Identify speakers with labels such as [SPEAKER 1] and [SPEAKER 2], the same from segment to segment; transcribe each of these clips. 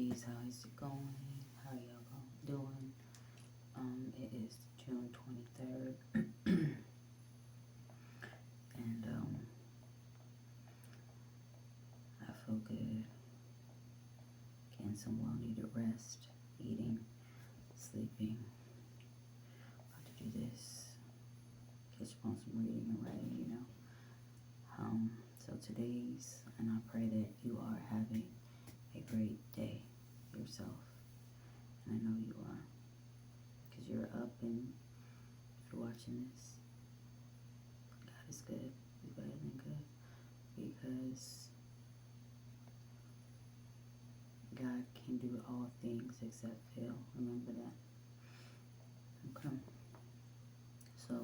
[SPEAKER 1] ladies, how is it going? How y'all doing? It is June 23rd, and I feel good. Getting some well-needed rest, eating, sleeping. About to do this. Catch up on some reading and writing, So today's, and I pray that you are having a great day yourself. And I know you are, because you're up and if you're watching this, God is good. He's better than good, because God can do all things except fail. Remember that. Okay. So,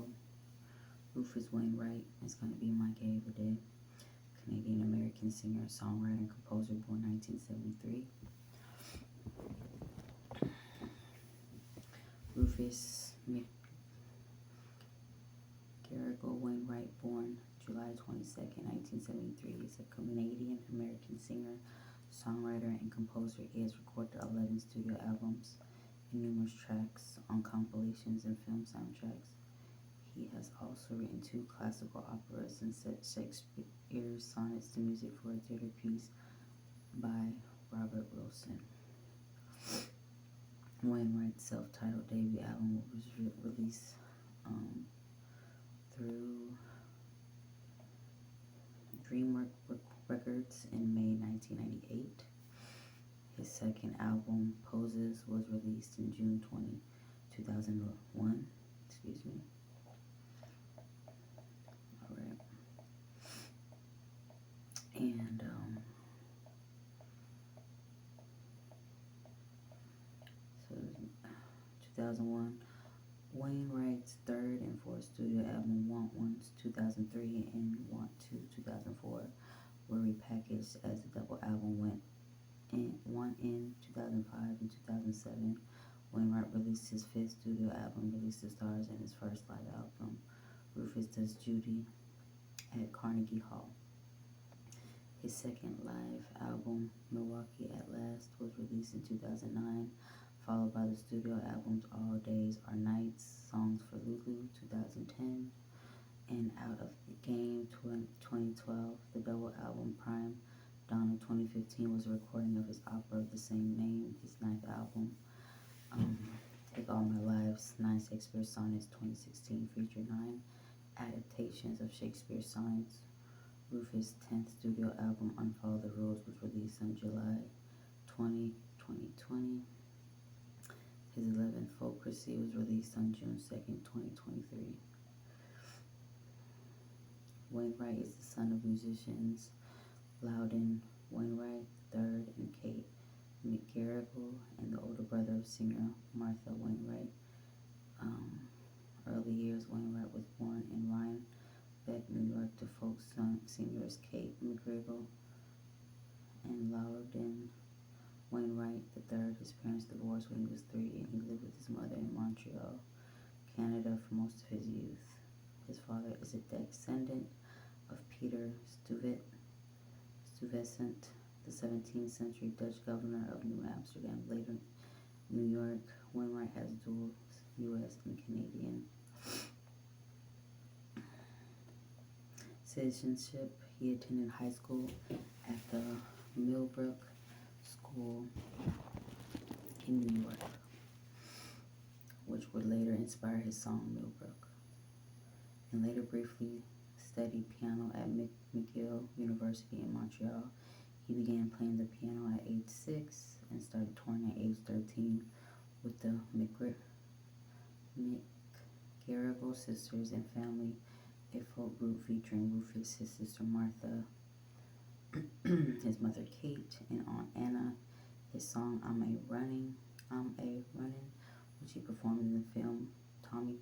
[SPEAKER 1] Rufus Wainwright is going to be my gay of the day. Canadian American singer, songwriter, and composer, born 1973. Rufus McGarrigle Wainwright, born July 22nd, 1973, is a Canadian American singer, songwriter, and composer. He has recorded 11 studio albums and numerous tracks on compilations and film soundtracks. He has also written 2 classical operas and set Shakespeare's sonnets to music for a theater piece by Robert Wilson. Wainwright's self-titled debut album was released through DreamWorks Records in May 1998. His second album, Poses, was released in June 2001. Excuse me. Alright. And, 2001. Wainwright's third and fourth studio album, Want Ones 2003 and Want Two 2004, were repackaged as a double album. One in 2005 and 2007. Wainwright released his fifth studio album, Release the Stars, and his first live album, Rufus Does Judy, at Carnegie Hall. His second live album, Milwaukee at Last, was released in 2009, followed by the studio albums All Days Are Nights, Songs for Lulu 2010, and Out of the Game 2012. The double album Prime Dawn of 2015 was a recording of his opera of the same name. His ninth album, Take All My Lives, 9 Shakespeare Sonnets 2016, featured 9 adaptations of Shakespeare sonnets. Rufus' 10th studio album, Unfollow the Rules, was released on July 20, 2020. His 11th, Folkracy, was released on June 2nd, 2023. Wainwright is the son of musicians Loudon Wainwright III and Kate McGarrigle, and the older brother of singer Martha Wainwright. Early years, Wainwright was born in Rhinebeck, New York, to folk singers Kate McGarrigle and Loudon Wainwright III. His parents divorced when he was 3, and he lived with his mother in Montreal, Canada, for most of his youth. His father is a descendant of Peter Stuyvesant, the 17th century Dutch governor of New Amsterdam, later New York. Wainwright has dual U.S. and Canadian citizenship. He attended high school at the Millbrook School in New York, which would later inspire his song Millbrook, and later briefly studied piano at McGill University in Montreal. He began playing the piano at age 6 and started touring at age 13 with the McGarrigle Sisters and Family, a folk group featuring Rufus, his sister Martha, his mother Kate, and Aunt Anna. His song I'm a Runnin', which he performed in the film Tommy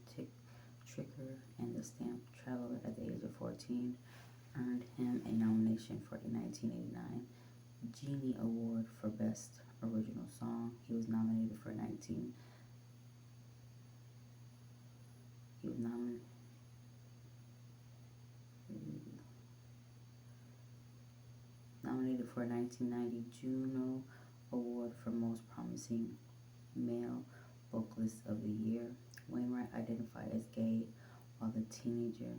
[SPEAKER 1] Tricker and the Stamp Traveler at the age of 14, earned him a nomination for a 1989 Genie Award for Best Original Song. He was nominated for 19 nominated for a 1990 Juno Award for Most Promising Male Vocalist of the Year. Wainwright identified as gay while the teenager.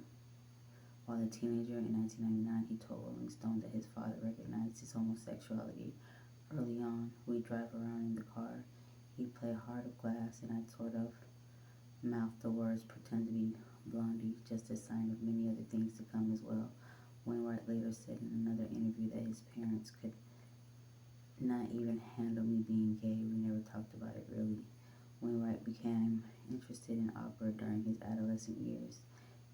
[SPEAKER 1] In 1999, he told Rolling Stone that his father recognized his homosexuality early on. We drive around in the car. He'd play Heart of Glass, and I'd sort of mouth the words "pretend to be Blondie," just a sign of many other things to come as well. Wainwright later said in another interview that his parents could not even handle me being gay. We never talked about it really. Wainwright became interested in opera during his adolescent years,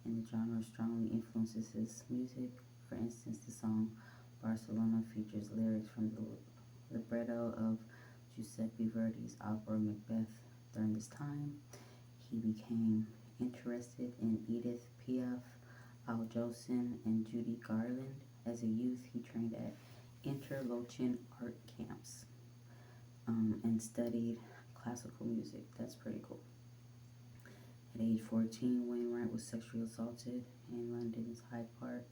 [SPEAKER 1] and the genre strongly influences his music. For instance, the song Barcelona features lyrics from the libretto of Giuseppe Verdi's opera Macbeth. During this time, he became interested in Edith Piaf, Al Jolson, and Judy Garland. As a youth, he trained at Interlochen art camps and studied classical music. That's pretty cool. At age 14, Wainwright was sexually assaulted in London's Hyde Park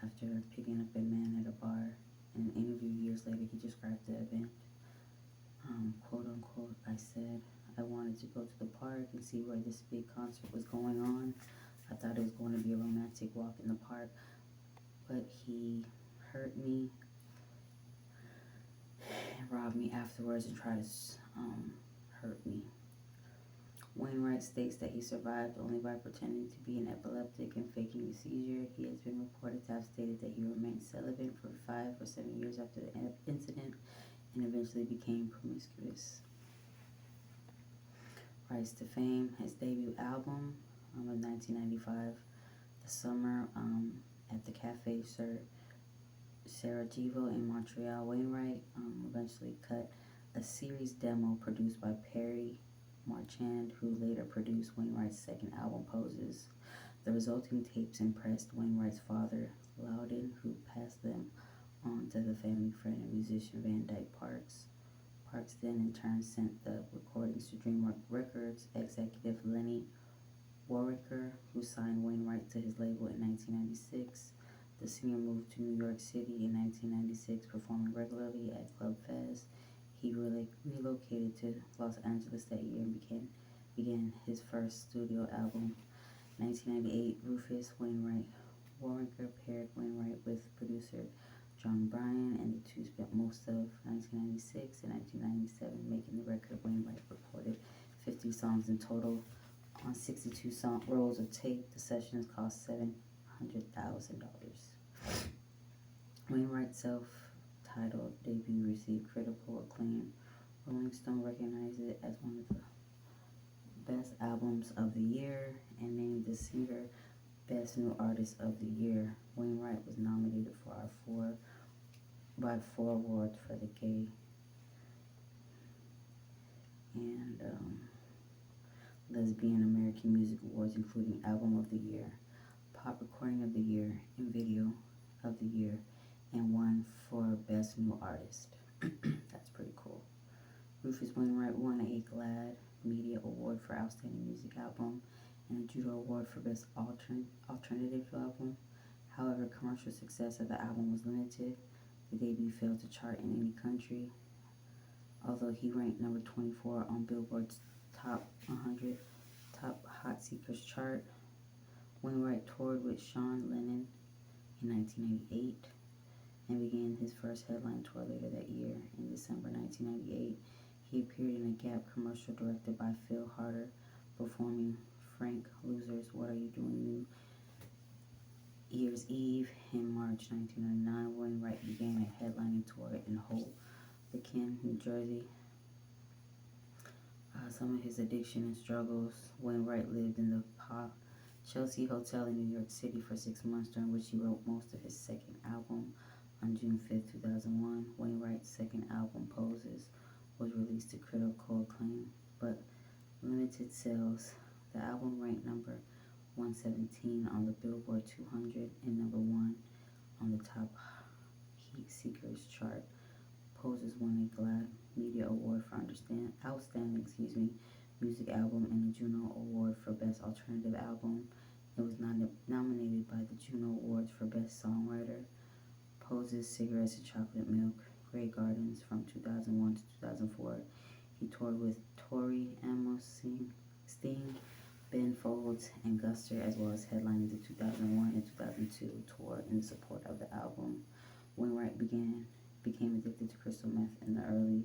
[SPEAKER 1] after picking up a man at a bar. In an interview years later, he described the event, quote unquote, "I said I wanted to go to the park and see where this big concert was going on. I thought it was going to be a romantic walk in the park, but he hurt me and robbed me afterwards and tried to hurt me." Wainwright states that he survived only by pretending to be an epileptic and faking a seizure. He has been reported to have stated that he remained celibate for 5 or 7 years after the incident and eventually became promiscuous. Rise to Fame, his debut album of 1995, The Summer at the Cafe Sarajevo in Montreal. Wainwright eventually cut a series demo produced by Perry Marchand, who later produced Wainwright's second album, Poses. The resulting tapes impressed Wainwright's father, Loudon, who passed them on to the family friend and musician Van Dyke Parks. Parks then in turn sent the recordings to DreamWorks Records executive Lenny Waronker, who signed Wainwright to his label in 1996. The singer moved to New York City in 1996, performing regularly at Club Fez. He relocated to Los Angeles that year and began his first studio album. 1998, Rufus Wainwright Waronker paired Wainwright with producer John Bryan, and the two spent most of 1996 and 1997 making the record. Wainwright recorded 50 songs in total on 62 rolls of tape. The sessions cost $700,000. Wainwright's self-titled debut received critical acclaim. Rolling Stone recognized it as one of the best albums of the year and named the singer Best New Artist of the Year. Wainwright was nominated for four awards for the Gay and Lesbian American Music Awards, including Album of the Year, Pop Recording of the Year, and Video of the Year, and one for Best New Artist. That's pretty cool. Rufus Wainwright won a GLAAD Media Award for Outstanding Music Album and a Juno Award for Best Alternative Album. However, commercial success of the album was limited. The debut failed to chart in any country, although he ranked number 24 on Billboard's Top 100 Top Hot Seekers chart. Wainwright toured with Sean Lennon in 1988 and began his first headline tour later that year. In December 1998, he appeared in a Gap commercial directed by Phil Harder, performing Frank Loser's What Are You Doing New Year's Eve. In March 1999, Wainwright began a headlining tour in Hoboken, New Jersey. Some of his addiction and struggles. Wainwright lived in the Chelsea Hotel in New York City for 6 months, during which he wrote most of his second album. On June 5, 2001, Wainwright's second album, Poses, was released to critical acclaim, but limited sales. The album ranked number 117 on the Billboard 200 and number 1 on the Top Heat Seekers chart. Poses won a GLAAD Media Award for Outstanding Music Album and a Juno Award for Best Alternative Album. It was nominated by the Juno Awards for Best Songwriter. Poses, Cigarettes and Chocolate Milk Grey Gardens from 2001 to 2004. He toured with Tori Amos, Sting, Ben Folds, and Guster, as well as headlining the 2001 and 2002 tour in support of the album. Wainwright became addicted to crystal meth in the early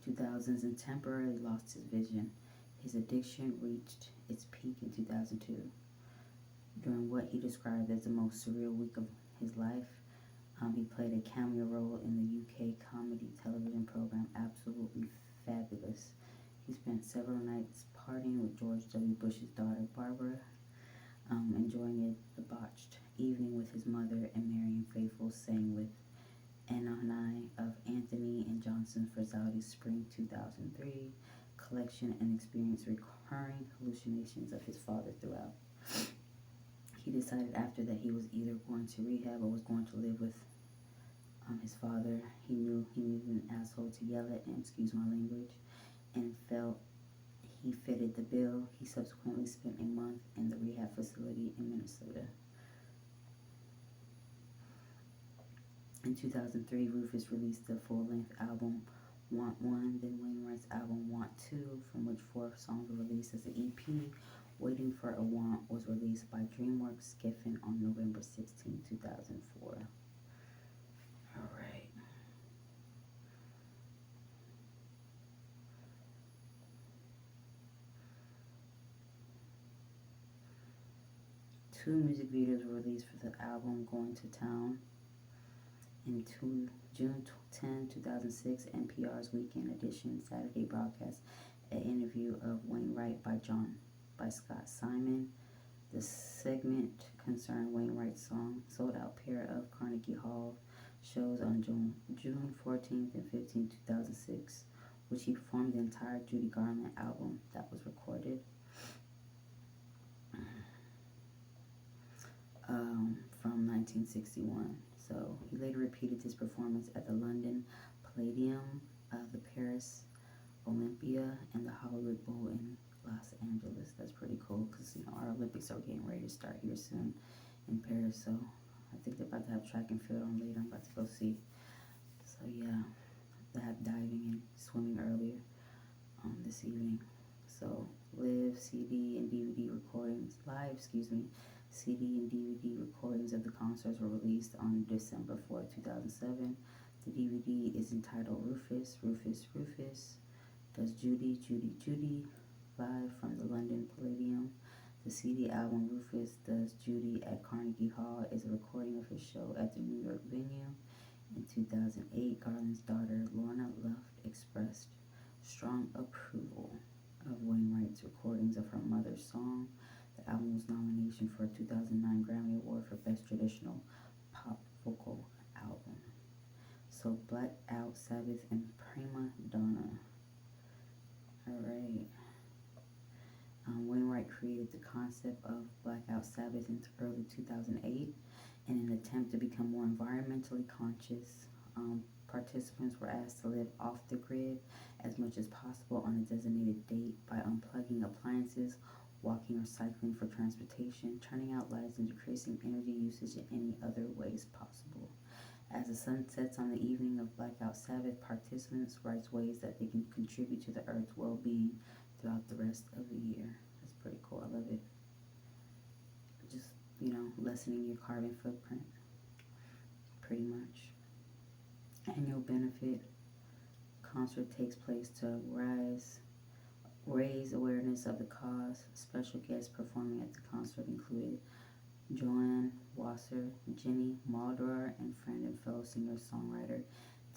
[SPEAKER 1] 2000s and temporarily lost his vision. His addiction reached its peak in 2002. During what he described as the most surreal week of his life, he played a cameo role in the UK comedy television program Absolutely Fabulous. He spent several nights partying with George W. Bush's daughter Barbara, enjoying a debauched evening with his mother, and Marian Faithfull sang with Anonai of Anthony and Johnson for Saudi's Spring 2003 collection, and experienced recurring hallucinations of his father throughout. He decided after that he was either going to rehab or was going to live with his father. He knew he needed an asshole to yell at, and excuse my language, and felt he fitted the bill. He subsequently spent a month in the rehab facility in Minnesota. In 2003, Rufus released the full-length album Want 1, then Wainwright's album Want 2, from which 4 songs were released as an EP. Waiting for a Want was released by DreamWorks Geffen on November 16, 2004. Alright. Two music videos were released for the album Going to Town. In June 10, 2006, NPR's Weekend Edition Saturday broadcast an interview of Wainwright by Scott Simon. The segment concerned Wainwright's song Sold Out pair of Carnegie Hall shows on June 14th and 15th, 2006, which he performed the entire Judy Garland album that was recorded. From 1961. So he later repeated this performance at the London Palladium, the Paris Olympia, and the Hollywood Bowl in Los Angeles. That's pretty cool because our Olympics are getting ready to start here soon in Paris. So I think they're about to have track and field on later. I'm about to go see. So yeah, they have diving and swimming earlier this evening. So live CD and DVD recordings, CD and DVD recordings of the concerts were released on December 4, 2007. The DVD is entitled Rufus, Rufus, Rufus Does Judy, Judy, Judy, live from the London Palladium. The CD album Rufus Does Judy at Carnegie Hall is a recording of his show at the New York venue. In 2008, Garland's daughter Lorna Luft expressed strong approval of Wainwright's recordings of her mother's song. The album was nomination for a 2009 Grammy Award for Best Traditional Pop Vocal Album. So Black Out Sabbath and Prima Donna. Alright. Wainwright created the concept of Blackout Sabbath in early 2008 in an attempt to become more environmentally conscious. Participants were asked to live off the grid as much as possible on a designated date by unplugging appliances, walking or cycling for transportation, turning out lights, and decreasing energy usage in any other ways possible. As the sun sets on the evening of Blackout Sabbath, participants write ways that they can contribute to the Earth's well-being throughout the rest of the year. That's pretty cool. I love it. Just, lessening your carbon footprint, pretty much. Annual benefit concert takes place to raise awareness of the cause. Special guests performing at the concert included Joanne Wasser, Jenny Muldaur, and friend and fellow singer-songwriter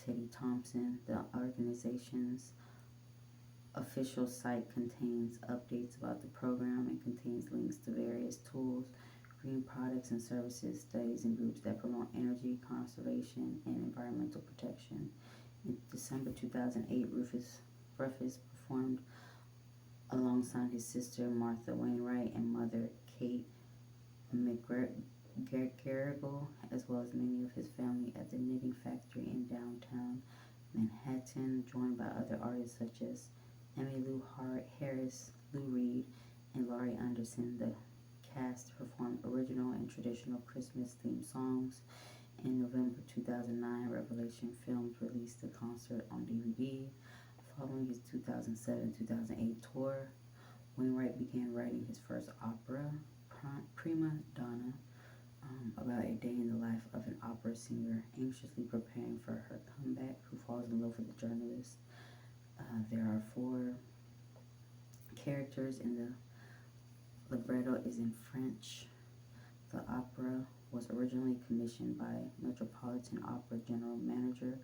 [SPEAKER 1] Teddy Thompson. The organization's official site contains updates about the program and contains links to various tools, green products and services, studies, and groups that promote energy conservation and environmental protection. In December 2008, Rufus performed alongside his sister Martha Wainwright and mother Kate McGarrigle, as well as many of his family at the Knitting Factory in downtown Manhattan, joined by other artists such as Emmylou Harris, Lou Reed, and Laurie Anderson. The cast performed original and traditional Christmas-themed songs In November 2009, Revelation Films released the concert on DVD. Following his 2007-2008 tour, Wainwright began writing his first opera, Prima Donna, about a day in the life of an opera singer anxiously preparing for her comeback who falls in love with a journalist. There are four characters, and the libretto is in French. The opera was originally commissioned by Metropolitan Opera General Manager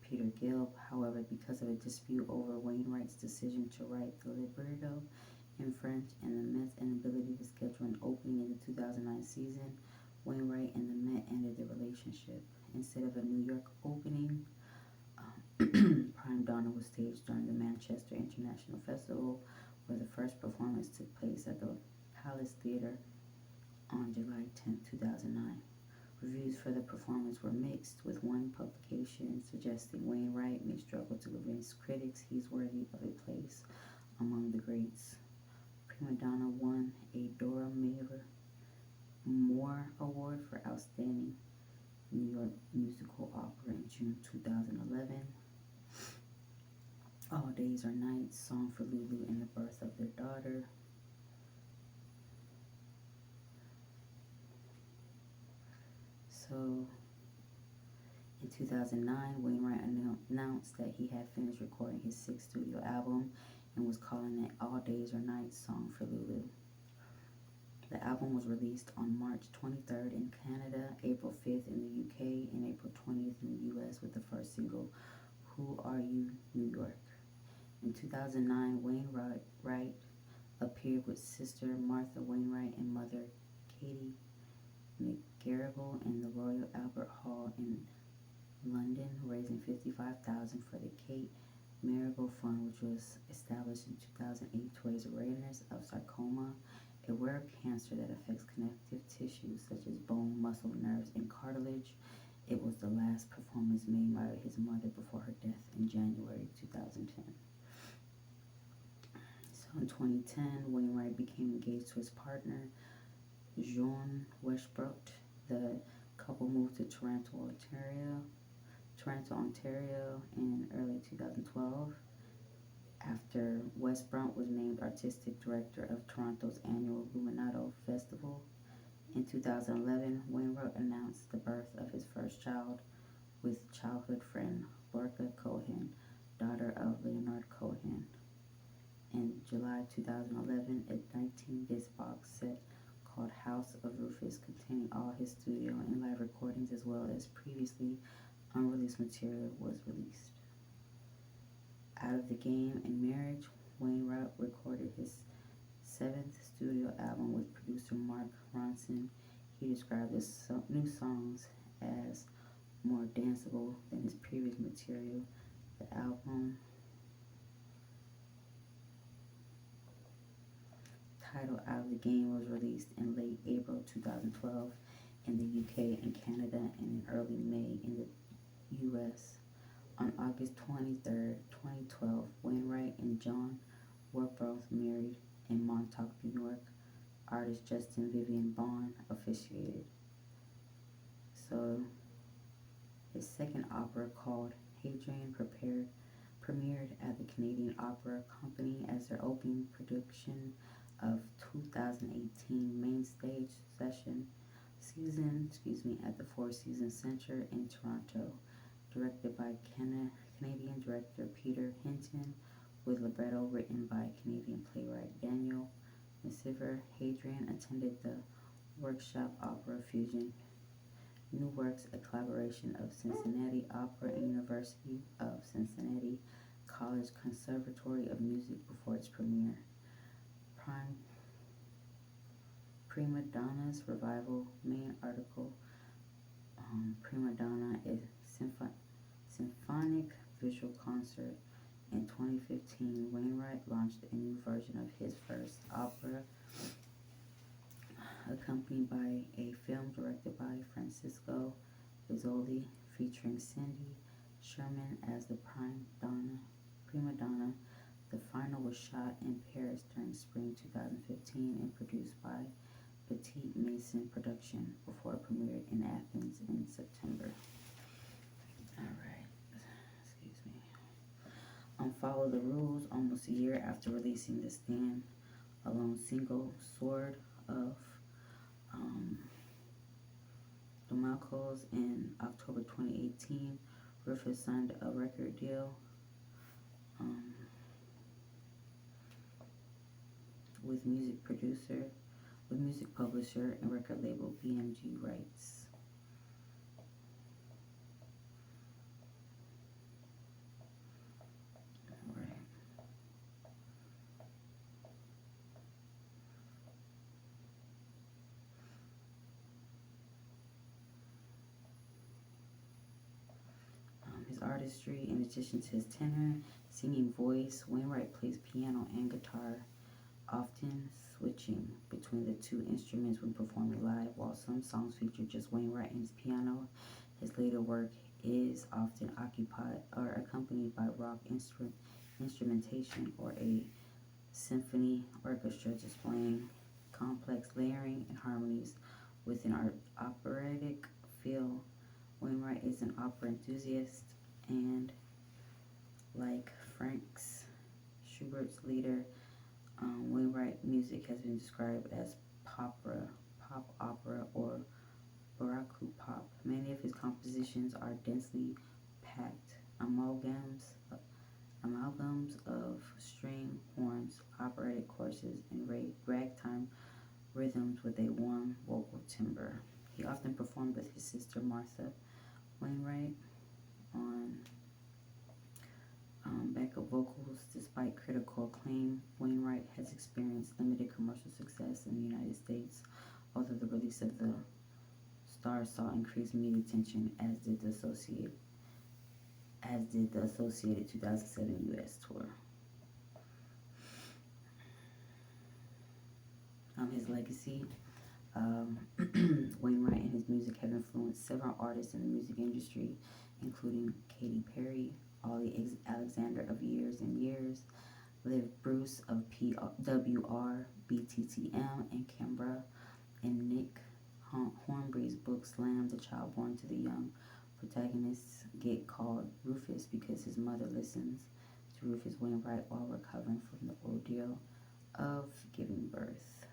[SPEAKER 1] Peter Gill. However, because of a dispute over Wainwright's decision to write the libretto in French and the Met's inability to schedule an opening in the 2009 season, Wainwright and the Met ended the relationship. Instead of a New York opening, Prima Donna was staged during the Manchester International Festival, where the first performance took place at the Palace Theatre on July 10, 2009. Reviews for the performance were mixed, with one publication suggesting Wainwright may struggle to convince critics he's worthy of a place among the greats. Prima Donna won a Dora Moore Award for Outstanding New York Musical Opera in June 2011. All Days Are Nights, Song for Lulu, and the Birth of Their Daughter. So, in 2009, Wainwright announced that he had finished recording his sixth studio album and was calling it All Days Are Nights, Song for Lulu. The album was released on March 23rd in Canada, April 5th in the UK, and April 20th in the US with the first single, Who Are You, New York. In 2009, Wainwright appeared with sister Martha Wainwright and mother Katie McGarrigle in the Royal Albert Hall in London, raising $55,000 for the Kate Marigold Fund, which was established in 2008 to raise awareness of sarcoma, a rare cancer that affects connective tissues such as bone, muscle, nerves, and cartilage. It was the last performance made by his mother before her death in January 2010. So in 2010, Wainwright became engaged to his partner, Jean Westbrook. The couple moved to Toronto, Ontario in early 2012. After Westbrook was named artistic director of Toronto's annual Luminato Festival. In 2011, Wainwright announced the birth of his first child with childhood friend Lorca Cohen, daughter of Leonard Cohen. In July 2011, a 19-disc box set called House of Rufus, containing all his studio and live recordings as well as previously unreleased material, was released. Out of the Game and Marriage, Wainwright recorded his seventh studio album with producer Mark Ronson. He described the new songs as more danceable than his previous material. The album, titled Out of the Game, was released in late April 2012 in the UK and Canada and in early May in the US. On August 23, 2012, Wainwright and John were both married in Montauk, New York. Artist Justin Vivian Bond officiated. So, his second opera, called Hadrian, premiered at the Canadian Opera Company as their opening production of 2018 main stage season at the Four Seasons Centre in Toronto. Directed by Canadian director Peter Hinton, with libretto written by Canadian playwright Daniel Messiver. Hadrian attended the workshop Opera Fusion New Works, a collaboration of Cincinnati Opera and University of Cincinnati College Conservatory of Music before its premiere. Prima Donna's revival main article. Prima Donna is symphonic visual concert. In 2015, Wainwright launched a new version of his first opera, accompanied by a film directed by Francisco Rizzoli, featuring Cindy Sherman as the prima donna. The final was shot in Paris during spring 2015 and produced by Petite Mason production before it premiered in Athens in September. Alright, excuse me. Follow the Rules, almost a year after releasing the Stand Alone single, Sword of Damocles in October 2018, Rufus signed a record deal with music publisher and record label BMG Rights. Alright. His artistry, in addition to his tenor, singing voice, Wainwright plays piano and guitar, often switching between the two instruments when performing live. While some songs feature just Wainwright and his piano, his later work is often occupied or accompanied by rock instrumentation or a symphony orchestra displaying complex layering and harmonies with an operatic feel. Wainwright is an opera enthusiast and, like Franz Schubert's leader, Wainwright music has been described as pop opera, or baroque pop. Many of his compositions are densely packed amalgams of string, horns, operatic choruses, and ragtime rhythms with a warm vocal timbre. He often performed with his sister Martha Wainwright on backup vocals. Despite critical acclaim, Wainwright has experienced limited commercial success in the United States, although the release of the Star saw increased media attention, as did the Associated 2007 U.S. tour. His legacy. Wainwright and his music have influenced several artists in the music industry, including Katy Perry, Ollie Alexander of Years and Years, Liv Bruce of PWR, BTTM, and Kimbra, and Nick Hornby's book Slam, The Child Born to the Young. Protagonists get called Rufus because his mother listens to Rufus Wainwright while recovering from the ordeal of giving birth.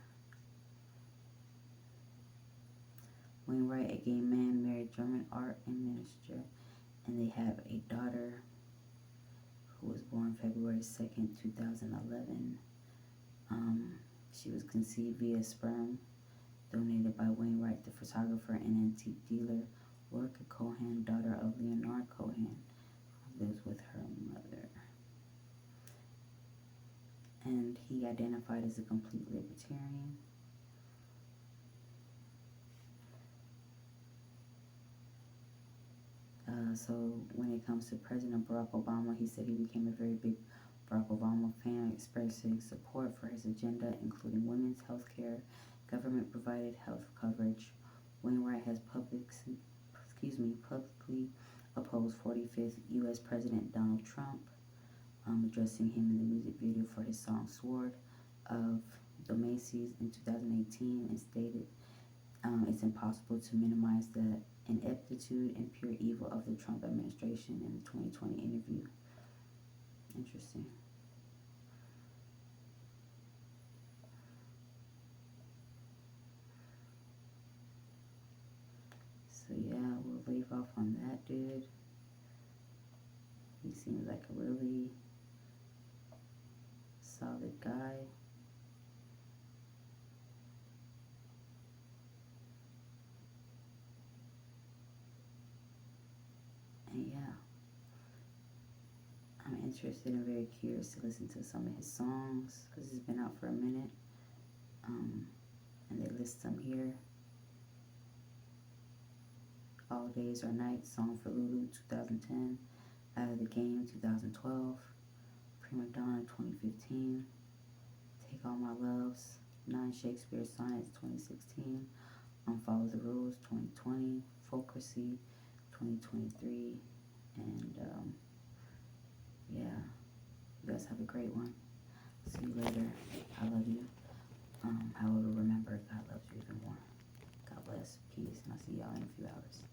[SPEAKER 1] Wainwright, a gay man, married German art and minister, and they have a daughter who was born February 2nd, 2011. She was conceived via sperm donated by Wainwright, the photographer and antique dealer. Lorca Cohan, daughter of Leonard Cohan, who lives with her mother. And he identified as a complete libertarian. So when it comes to President Barack Obama, he said he became a very big Barack Obama fan, expressing support for his agenda, including women's health care, government-provided health coverage. Wainwright has publicly opposed 45th U.S. President Donald Trump, addressing him in the music video for his song Sword of Damocles in 2018, and stated it's impossible to minimize the ineptitude and pure evil of the Trump administration in the 2020 interview. Interesting. So yeah, we'll leave off on that dude. He seems like a really solid guy. And yeah, I'm interested and very curious to listen to some of his songs because it's been out for a minute. And they list them here. All Days or Nights, Song for Lulu, 2010. Out of the Game, 2012. Prima Donna, 2015. Take All My Loves, 9 Shakespeare Sonnets, 2016. Unfollow the Rules, 2020. Folkracy, 2023. And yeah, you guys have a great one. See you later. I love you. However, remember, God loves you even more. God bless. Peace. And I'll see y'all in a few hours.